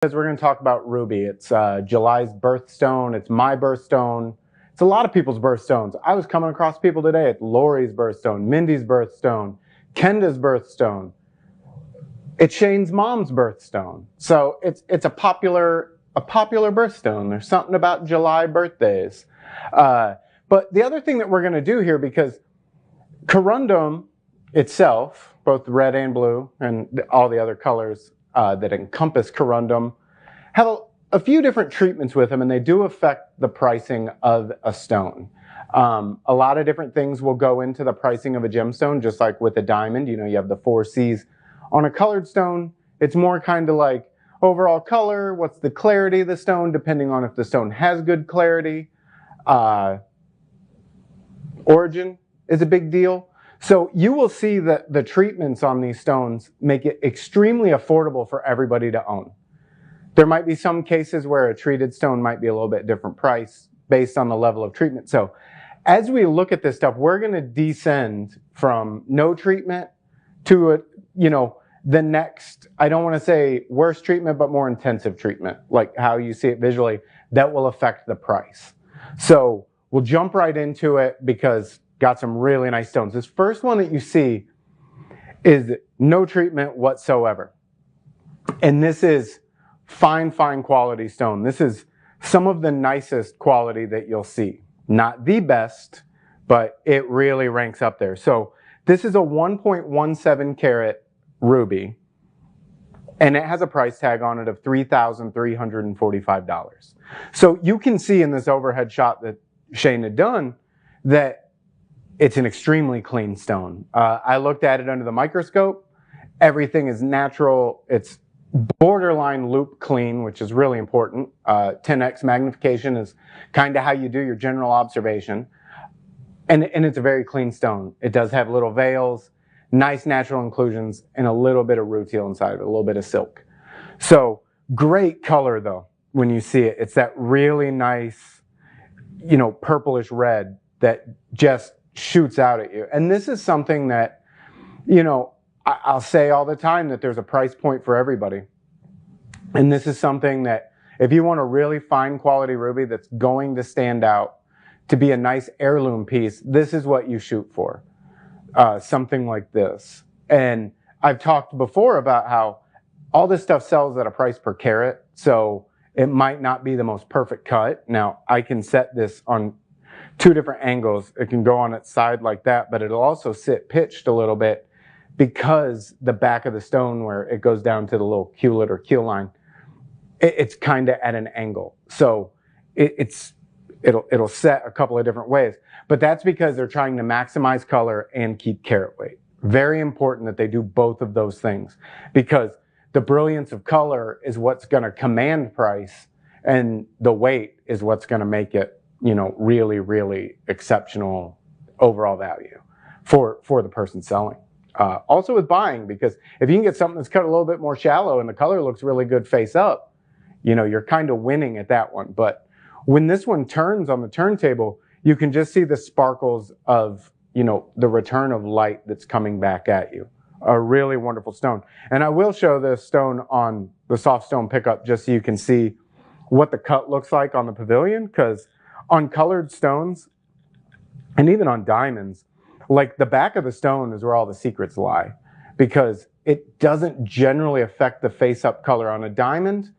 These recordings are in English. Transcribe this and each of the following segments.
Because we're going to talk about ruby. It's July's birthstone. It's my birthstone. It's a lot of people's birthstones. I was coming across people today at Lori's birthstone, Mindy's birthstone, Kenda's birthstone. It's Shane's mom's birthstone. So it's a popular birthstone. There's something about July birthdays. But the other thing that we're going to do here, because corundum itself, both red and blue, and all the other colors that encompass corundum, have a few different treatments with them, and they do affect the pricing of a stone. A lot of different things will go into the pricing of a gemstone, just like with a diamond. You know, you have the 4 C's. On a colored stone, it's more kind of like overall color, what's the clarity of the stone, depending on if the stone has good clarity. Origin is a big deal. So you will see that the treatments on these stones make it extremely affordable for everybody to own. There might be some cases where a treated stone might be a little bit different price based on the level of treatment. So as we look at this stuff, we're going to descend from no treatment to the next, I don't want to say worse treatment, but more intensive treatment, like how you see it visually, that will affect the price. So we'll jump right into it because got some really nice stones. This first one that you see is no treatment whatsoever. And this is fine quality stone. This is some of the nicest quality that you'll see. Not the best, but it really ranks up there. So this is a 1.17 carat ruby, and it has a price tag on it of $3,345. So you can see in this overhead shot that Shane had done that it's an extremely clean stone. I looked at it under the microscope. Everything is natural. It's borderline loop clean, which is really important. 10x magnification is kind of how you do your general observation. And it's a very clean stone. It does have little veils, nice natural inclusions, and a little bit of rutile inside of it, a little bit of silk. So great color though, when you see it. It's that really nice, purplish red that just shoots out at you. And this is something that, I'll say all the time that there's a price point for everybody. And this is something that if you want a really fine quality ruby that's going to stand out, to be a nice heirloom piece, this is what you shoot for. Something like this. And I've talked before about how all this stuff sells at a price per carat. So it might not be the most perfect cut. Now I can set this on 2 different angles. It can go on its side like that, but it'll also sit pitched a little bit because the back of the stone where it goes down to the little culet or keel line, it's kind of at an angle. So it'll set a couple of different ways, but that's because they're trying to maximize color and keep carat weight. Very important that they do both of those things, because the brilliance of color is what's going to command price, and the weight is what's going to make it really, really exceptional overall value for the person selling. Also with buying, because if you can get something that's cut a little bit more shallow and the color looks really good face up, you're kind of winning at that one. But when this one turns on the turntable, you can just see the sparkles of, the return of light that's coming back at you. A really wonderful stone. And I will show this stone on the soft stone pickup just so you can see what the cut looks like on the pavilion, because on colored stones, and even on diamonds, like the back of the stone is where all the secrets lie, because it doesn't generally affect the face-up color. On a diamond,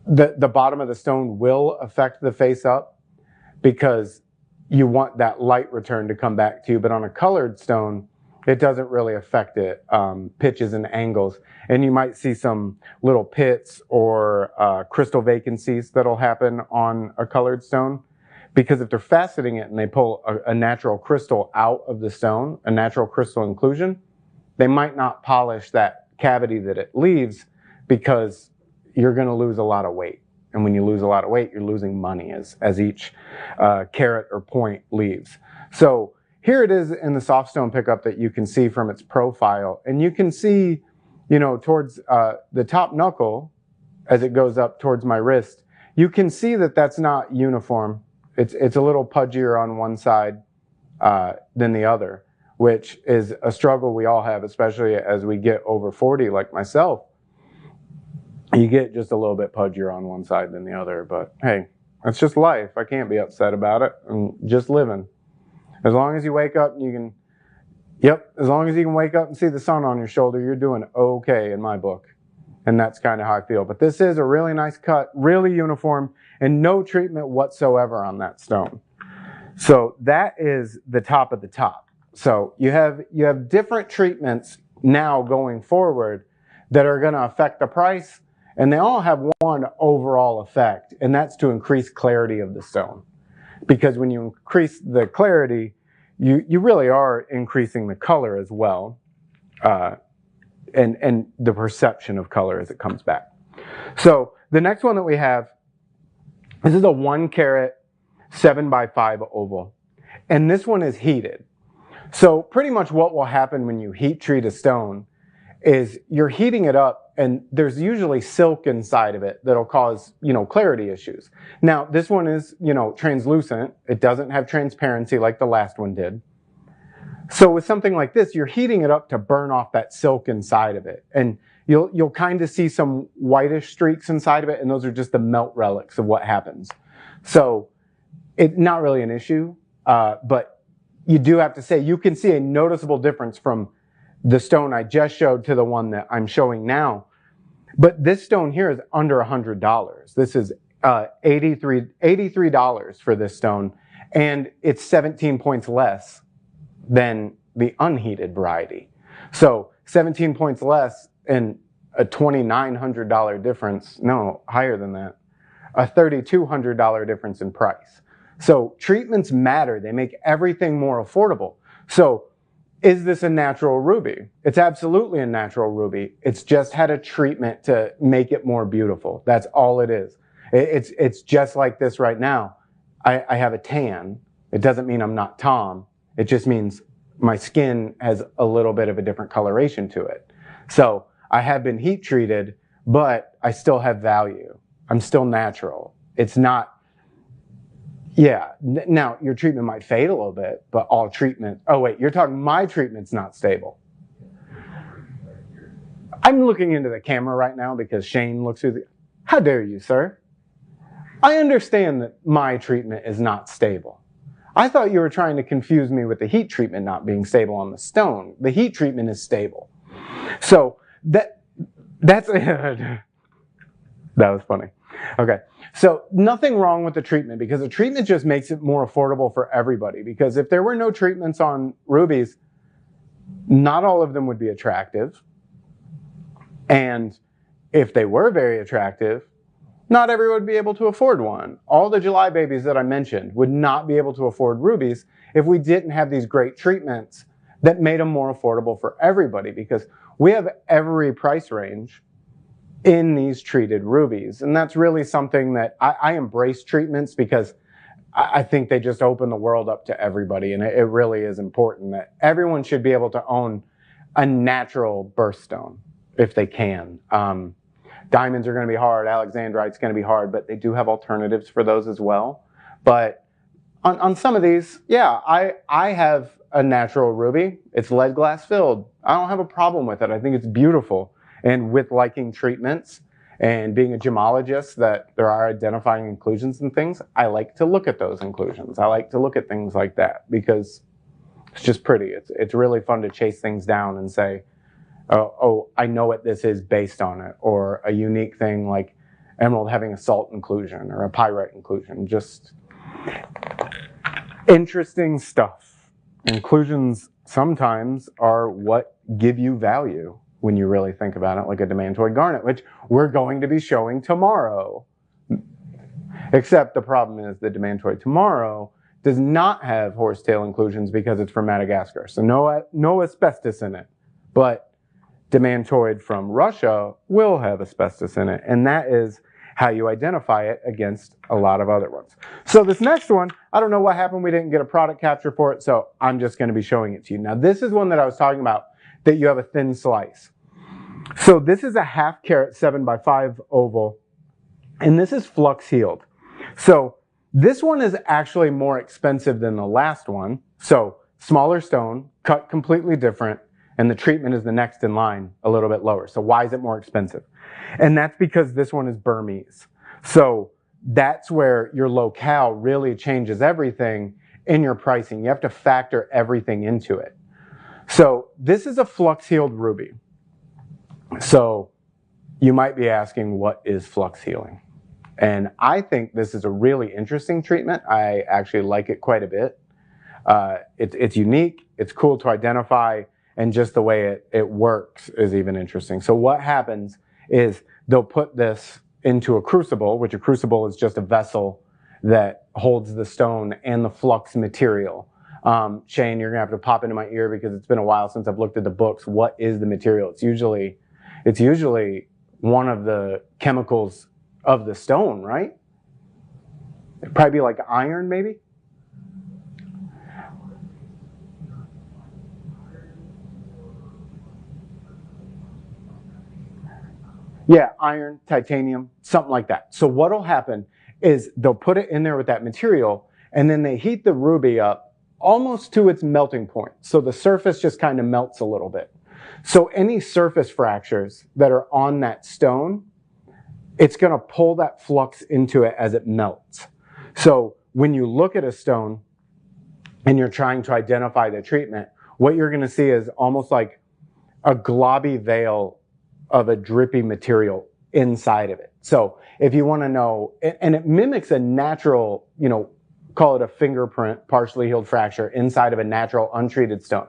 the bottom of the stone will affect the face-up because you want that light return to come back to you. But on a colored stone, it doesn't really affect it, pitches and angles. And you might see some little pits or crystal vacancies that'll happen on a colored stone. Because if they're faceting it and they pull a natural crystal out of the stone, a natural crystal inclusion, they might not polish that cavity that it leaves, because you're going to lose a lot of weight. And when you lose a lot of weight, you're losing money as each carat or point leaves. So here it is in the soft stone pickup that you can see from its profile. And you can see, towards the top knuckle, as it goes up towards my wrist, you can see that that's not uniform. It's a little pudgier on one side than the other, which is a struggle we all have, especially as we get over 40 like myself. you get just a little bit pudgier on one side than the other. But hey, that's just life. I can't be upset about it. I'm just living. As long as you wake up and you can, as long as you can wake up and see the sun on your shoulder, you're doing okay in my book. And that's kind of how I feel. But this is a really nice cut, really uniform, and no treatment whatsoever on that stone. So that is the top of the top. So you have different treatments now going forward that are going to affect the price, and they all have one overall effect, and that's to increase clarity of the stone. Because when you increase the clarity, you really are increasing the color as well, and the perception of color as it comes back. So the next one that we have, this is a 1 carat 7x5 oval, and this one is heated. So pretty much what will happen when you heat treat a stone is you're heating it up, and there's usually silk inside of it that'll cause, clarity issues. Now, this one is, translucent. It doesn't have transparency like the last one did. So with something like this, you're heating it up to burn off that silk inside of it. And you'll kind of see some whitish streaks inside of it, and those are just the melt relics of what happens. So it's not really an issue, but you do have to say, you can see a noticeable difference from the stone I just showed to the one that I'm showing now. But this stone here is under $100. This is $83 for this stone, and it's 17 points less than the unheated variety. So 17 points less and a $2,900 difference, no, higher than that, a $3,200 difference in price. So treatments matter. They make everything more affordable. So is this a natural ruby? It's absolutely a natural ruby. It's just had a treatment to make it more beautiful. That's all it is. It's just like this right now. I have a tan. It doesn't mean I'm not Tom. It just means my skin has a little bit of a different coloration to it. So I have been heat treated, but I still have value. I'm still natural. It's not, now your treatment might fade a little bit, but all treatment, oh wait, you're talking my treatment's not stable. I'm looking into the camera right now because Shane looks through the, how dare you, sir? I understand that my treatment is not stable. I thought you were trying to confuse me with the heat treatment not being stable on the stone. The heat treatment is stable. So that's, that was funny. Okay. So nothing wrong with the treatment, because the treatment just makes it more affordable for everybody. Because if there were no treatments on rubies, not all of them would be attractive. And if they were very attractive, not everyone would be able to afford one. All the July babies that I mentioned would not be able to afford rubies if we didn't have these great treatments that made them more affordable for everybody, because we have every price range in these treated rubies. And that's really something that I embrace treatments, because I think they just open the world up to everybody. And it really is important that everyone should be able to own a natural birthstone if they can. Diamonds are going to be hard. Alexandrite's going to be hard, but they do have alternatives for those as well. But on some of these, I have a natural ruby. It's lead glass filled. I don't have a problem with it. I think it's beautiful. And with liking treatments and being a gemologist, that there are identifying inclusions and things, I like to look at those inclusions. I like to look at things like that because it's just pretty. It's really fun to chase things down and say, oh, I know what this is based on it, or a unique thing like emerald having a salt inclusion or a pyrite inclusion. Just interesting stuff. Inclusions sometimes are what give you value when you really think about it, like a demantoid garnet, which we're going to be showing tomorrow. Except the problem is the demantoid tomorrow does not have horsetail inclusions because it's from Madagascar. So no asbestos in it. But demantoid from Russia will have asbestos in it, and that is how you identify it against a lot of other ones. So this next one, I don't know what happened. We didn't get a product capture for it, so I'm just going to be showing it to you. Now, this is one that I was talking about, that you have a thin slice. So this is a 1/2 carat 7x5 oval, and this is flux healed. So this one is actually more expensive than the last one. So smaller stone, cut completely different, and the treatment is the next in line, a little bit lower. So why is it more expensive? And that's because this one is Burmese. So that's where your locale really changes everything in your pricing. You have to factor everything into it. So this is a flux healed ruby. So you might be asking, what is flux healing? And I think this is a really interesting treatment. I actually like it quite a bit. It's unique, it's cool to identify, and just the way it works is even interesting. So what happens is they'll put this into a crucible, which a crucible is just a vessel that holds the stone and the flux material. Shane, you're gonna have to pop into my ear because it's been a while since I've looked at the books. What is the material? It's usually one of the chemicals of the stone, right? It'd probably be like iron, maybe? Yeah, iron, titanium, something like that. So what'll happen is they'll put it in there with that material, and then they heat the ruby up almost to its melting point. So the surface just kind of melts a little bit. So any surface fractures that are on that stone, it's going to pull that flux into it as it melts. So when you look at a stone and you're trying to identify the treatment, what you're going to see is almost like a globby veil of a drippy material inside of it. So if you want to know, and it mimics a natural, call it a fingerprint, partially healed fracture inside of a natural untreated stone.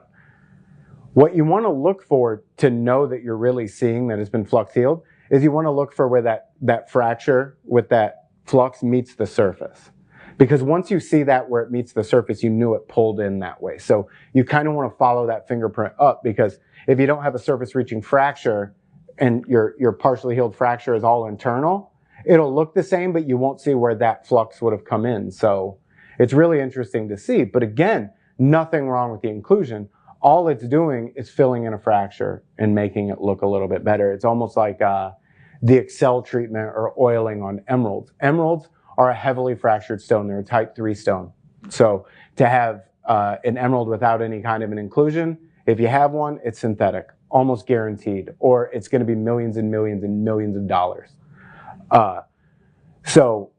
What you want to look for to know that you're really seeing that it's been flux healed is you want to look for where that fracture with that flux meets the surface. Because once you see that where it meets the surface, you knew it pulled in that way. So you kind of want to follow that fingerprint up, because if you don't have a surface reaching fracture and your partially healed fracture is all internal, it'll look the same, but you won't see where that flux would have come in. So it's really interesting to see. But again, nothing wrong with the inclusion. All it's doing is filling in a fracture and making it look a little bit better. It's almost like the Excel treatment or oiling on emeralds. Emeralds are a heavily fractured stone. They're a type 3 stone. So to have an emerald without any kind of an inclusion, if you have one, it's synthetic, almost guaranteed, or it's going to be millions and millions and millions of dollars. So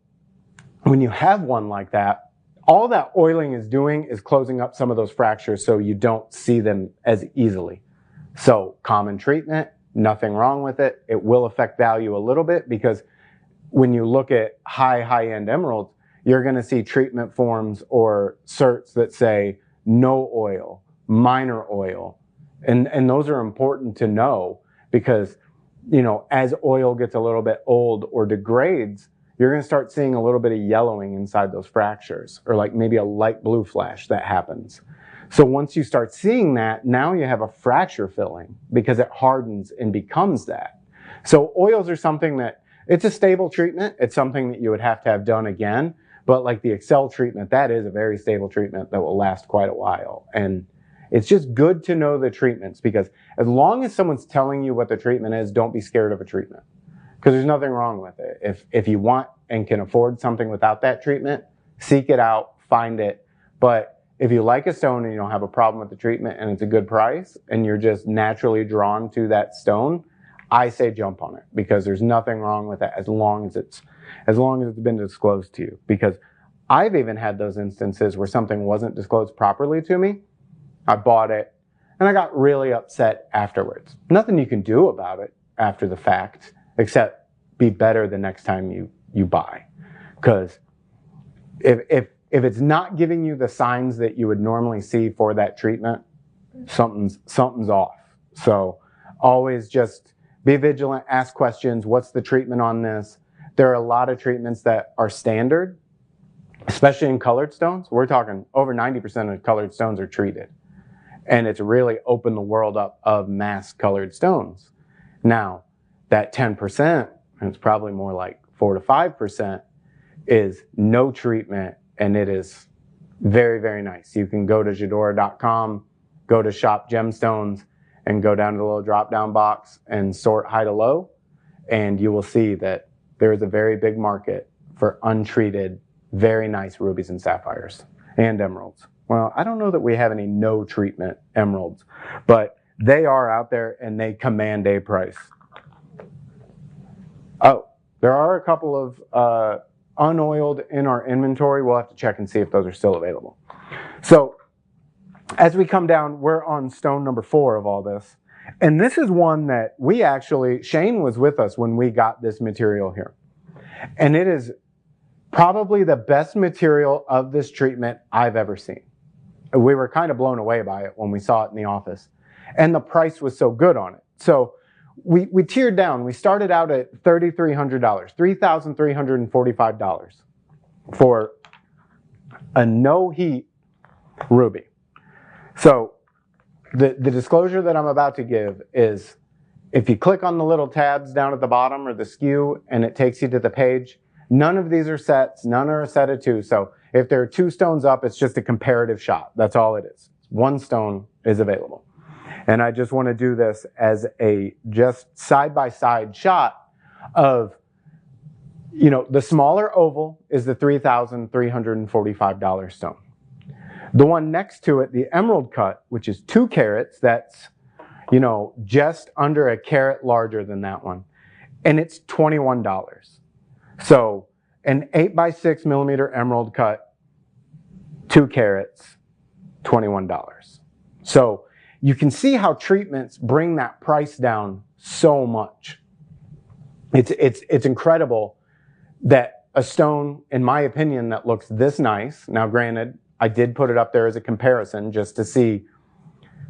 when you have one like that, all that oiling is doing is closing up some of those fractures so you don't see them as easily. So common treatment, nothing wrong with it. It will affect value a little bit, because when you look at high-end emeralds, you're going to see treatment forms or certs that say no oil, minor oil. And those are important to know, because, as oil gets a little bit old or degrades, you're going to start seeing a little bit of yellowing inside those fractures, or like maybe a light blue flash that happens. So once you start seeing that, now you have a fracture filling, because it hardens and becomes that. So oils are something that, it's a stable treatment. It's something that you would have to have done again. But like the Excel treatment, that is a very stable treatment that will last quite a while. And it's just good to know the treatments, because as long as someone's telling you what the treatment is, don't be scared of a treatment, because there's nothing wrong with it. If you want and can afford something without that treatment, seek it out, find it. But if you like a stone and you don't have a problem with the treatment and it's a good price and you're just naturally drawn to that stone, I say jump on it, because there's nothing wrong with it as long as it's been disclosed to you. Because I've even had those instances where something wasn't disclosed properly to me. I bought it and I got really upset afterwards. Nothing you can do about it after the fact, except be better the next time you buy. Because if it's not giving you the signs that you would normally see for that treatment, something's off. So always just be vigilant, ask questions. What's the treatment on this? There are a lot of treatments that are standard, especially in colored stones. We're talking over 90% of colored stones are treated. And it's really opened the world up of mass colored stones. Now, that 10%, and it's probably more like 4 to 5%, is no treatment, and it is very, very nice. You can go to Jadora.com, go to Shop Gemstones, and go down to the little drop-down box and sort high to low, and you will see that there is a very big market for untreated, very nice rubies and sapphires and emeralds. Well, I don't know that we have any no treatment emeralds, but they are out there and they command a price. Oh, there are a couple of unoiled in our inventory. We'll have to check and see if those are still available. So as we come down, we're on stone number 4 of all this. And this is one that Shane was with us when we got this material here. And it is probably the best material of this treatment I've ever seen. We were kind of blown away by it when we saw it in the office. And the price was so good on it. So we tiered down. We started out at $3,300, $3,345 for a no heat ruby. So the disclosure that I'm about to give is, if you click on the little tabs down at the bottom or the SKU and it takes you to the page, none of these are sets, none are a set of 2. So if there are 2 stones up, it's just a comparative shot. That's all it is. 1 stone is available. And I just want to do this as a just side-by-side shot of, you know, the smaller oval is the $3,345 stone. The one next to it, the emerald cut, which is 2 carats, that's, you know, just under a carat larger than that one. And it's $21. So an 8x6 millimeter emerald cut, 2 carats, $21. So you can see how treatments bring that price down so much. It's incredible that a stone, in my opinion, that looks this nice. Now, granted, I did put it up there as a comparison just to see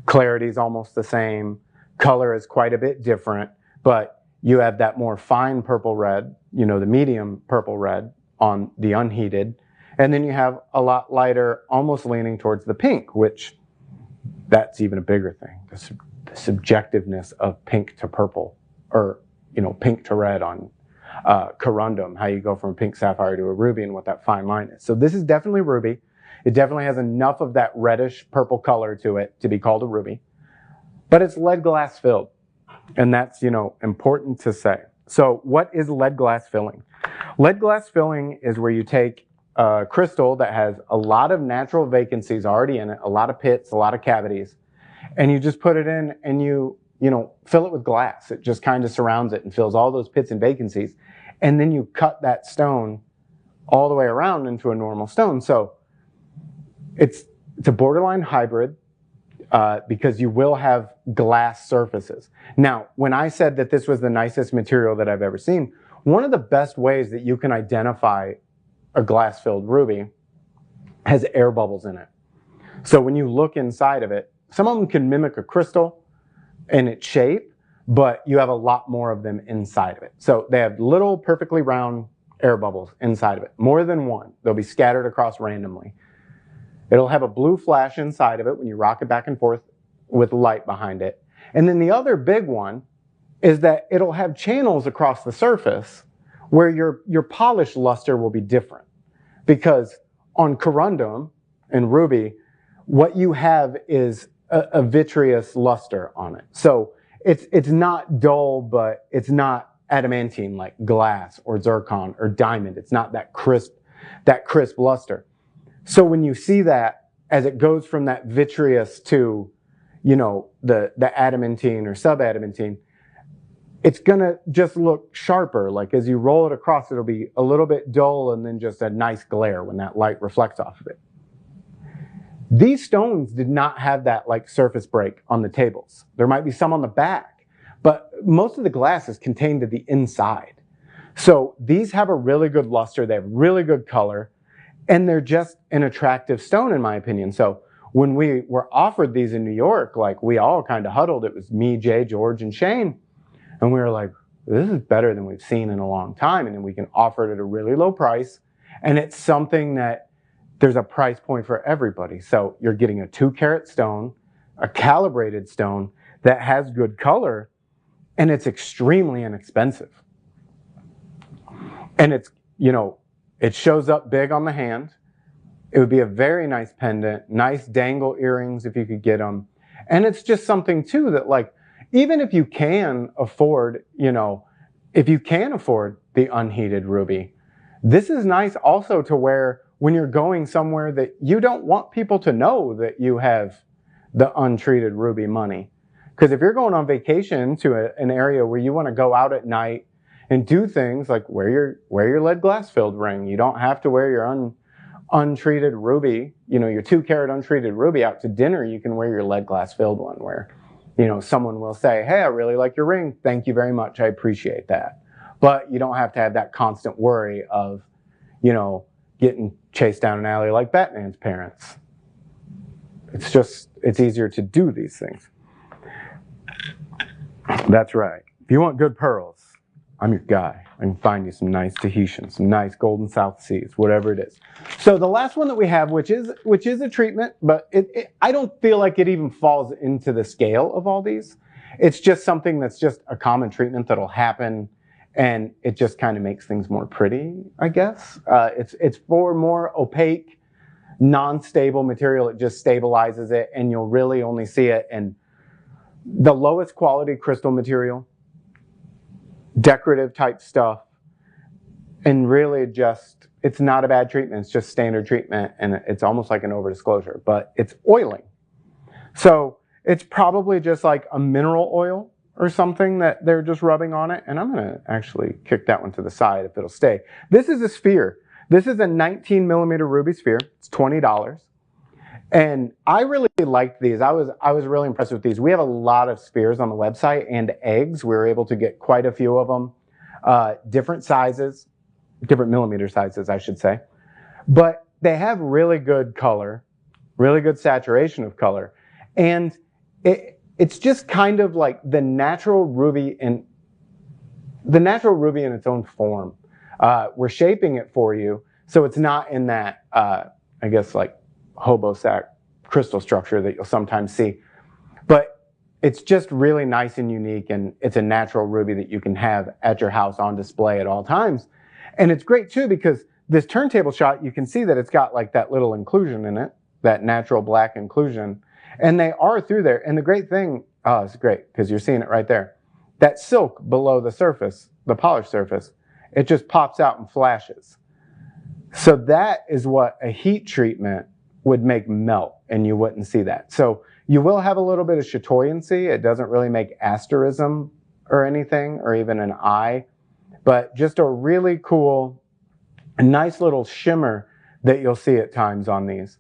clarity is almost the same. Color is quite a bit different, but you have that more fine purple red, you know, the medium purple red on the unheated. And then you have a lot lighter, almost leaning towards the pink, which that's even a bigger thing. The subjectiveness of pink to purple, or, you know, pink to red on corundum, how you go from a pink sapphire to a ruby and what that fine line is. So this is definitely ruby. It definitely has enough of that reddish purple color to it to be called a ruby, but it's lead glass filled. And that's, you know, important to say. So what is lead glass filling? Lead glass filling is where you take a crystal that has a lot of natural vacancies already in it, a lot of pits, a lot of cavities, and you just put it in and you know, fill it with glass. It just kind of surrounds it and fills all those pits and vacancies. And then you cut that stone all the way around into a normal stone. So it's a borderline hybrid because you will have glass surfaces. Now, when I said that this was the nicest material that I've ever seen, one of the best ways that you can identify a glass-filled ruby has air bubbles in it. So when you look inside of it, some of them can mimic a crystal in its shape, but you have a lot more of them inside of it. So they have little perfectly round air bubbles inside of it, more than one. They'll be scattered across randomly. It'll have a blue flash inside of it when you rock it back and forth with light behind it. And then the other big one is that it'll have channels across the surface where your polish luster will be different. Because on corundum and ruby, what you have is a vitreous luster on it. So it's not dull, but it's not adamantine like glass or zircon or diamond. It's not that crisp luster. So when you see that, as it goes from that vitreous to, you know, the adamantine or subadamantine, it's gonna just look sharper. Like as you roll it across, it'll be a little bit dull and then just a nice glare when that light reflects off of it. These stones did not have that like surface break on the tables. There might be some on the back, but most of the glass is contained to the inside. So these have a really good luster, they have really good color, and they're just an attractive stone in my opinion. So when we were offered these in New York, like we all kind of huddled. It was me, Jay, George, and Shane. And we were like, this is better than we've seen in a long time. And then we can offer it at a really low price. And it's something that there's a price point for everybody. So you're getting a 2-carat stone, a calibrated stone that has good color, and it's extremely inexpensive. And it's, you know, it shows up big on the hand. It would be a very nice pendant, nice dangle earrings if you could get them. And it's just something too that, like, even if you can afford, you know, if you can afford the unheated ruby, this is nice also to wear when you're going somewhere that you don't want people to know that you have the untreated ruby money. Because if you're going on vacation to an area where you want to go out at night, and do things like wear your lead glass filled ring. You don't have to wear your untreated ruby, your 2-carat untreated ruby out to dinner. You can wear your lead glass filled one where, someone will say, hey, I really like your ring. Thank you very much. I appreciate that. But you don't have to have that constant worry of, getting chased down an alley like Batman's parents. It's easier to do these things. That's right. If you want good pearls, I'm your guy. I can find you some nice Tahitian, some nice golden South Seas, whatever it is. So the last one that we have, which is a treatment, but I don't feel like it even falls into the scale of all these. It's just something that's just a common treatment that'll happen, and it just kind of makes things more pretty, I guess. It's for more opaque, non-stable material. It just stabilizes it, and you'll really only see it in the lowest quality crystal material, decorative type stuff, and really it's not a bad treatment. It's just standard treatment, and it's almost like an over-disclosure, but it's oiling. So it's probably just like a mineral oil or something that they're just rubbing on it. And I'm going to actually kick that one to the side if it'll stay. This is a sphere. This is a 19 millimeter ruby sphere. It's $20. And I really liked these. I was really impressed with these. We have a lot of spheres on the website and eggs. We were able to get quite a few of them, different sizes, different millimeter sizes, I should say. But they have really good color, really good saturation of color. And it's just kind of like the natural ruby in its own form. We're shaping it for you, so it's not in that, I guess, like hobo sack crystal structure that you'll sometimes see. But it's just really nice and unique, and it's a natural ruby that you can have at your house on display at all times. And it's great too, because this turntable shot, you can see that it's got like that little inclusion in it, that natural black inclusion. And they are through there. And the great thing, it's great because you're seeing it right there. That silk below the surface, the polished surface, it just pops out and flashes. So that is what a heat treatment would make melt, and you wouldn't see that. So you will have a little bit of chatoyancy. It doesn't really make asterism or anything, or even an eye, but just a really cool, a nice little shimmer that you'll see at times on these.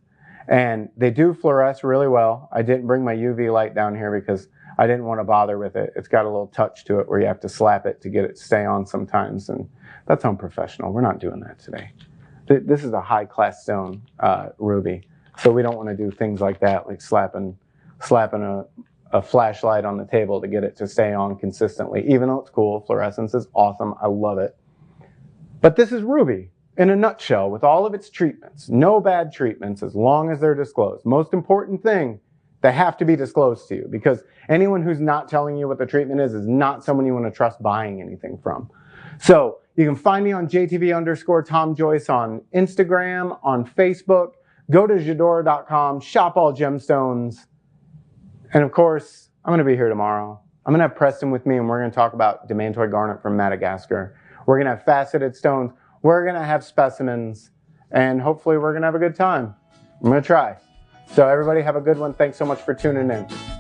And they do fluoresce really well. I didn't bring my UV light down here because I didn't want to bother with it. It's got a little touch to it where you have to slap it to get it to stay on sometimes, and that's unprofessional. We're not doing that today. This is a high-class stone ruby, so we don't want to do things like that, like slapping a flashlight on the table to get it to stay on consistently. Even though it's cool, fluorescence is awesome. I love it. But this is ruby in a nutshell with all of its treatments. No bad treatments as long as they're disclosed. Most important thing, they have to be disclosed to you, because anyone who's not telling you what the treatment is not someone you want to trust buying anything from. So you can find me on JTV_Tom Joyce on Instagram, on Facebook. Go to Jadora.com, shop all gemstones. And of course, I'm going to be here tomorrow. I'm going to have Preston with me, and we're going to talk about demantoid garnet from Madagascar. We're going to have faceted stones. We're going to have specimens, and hopefully we're going to have a good time. I'm going to try. So everybody have a good one. Thanks so much for tuning in.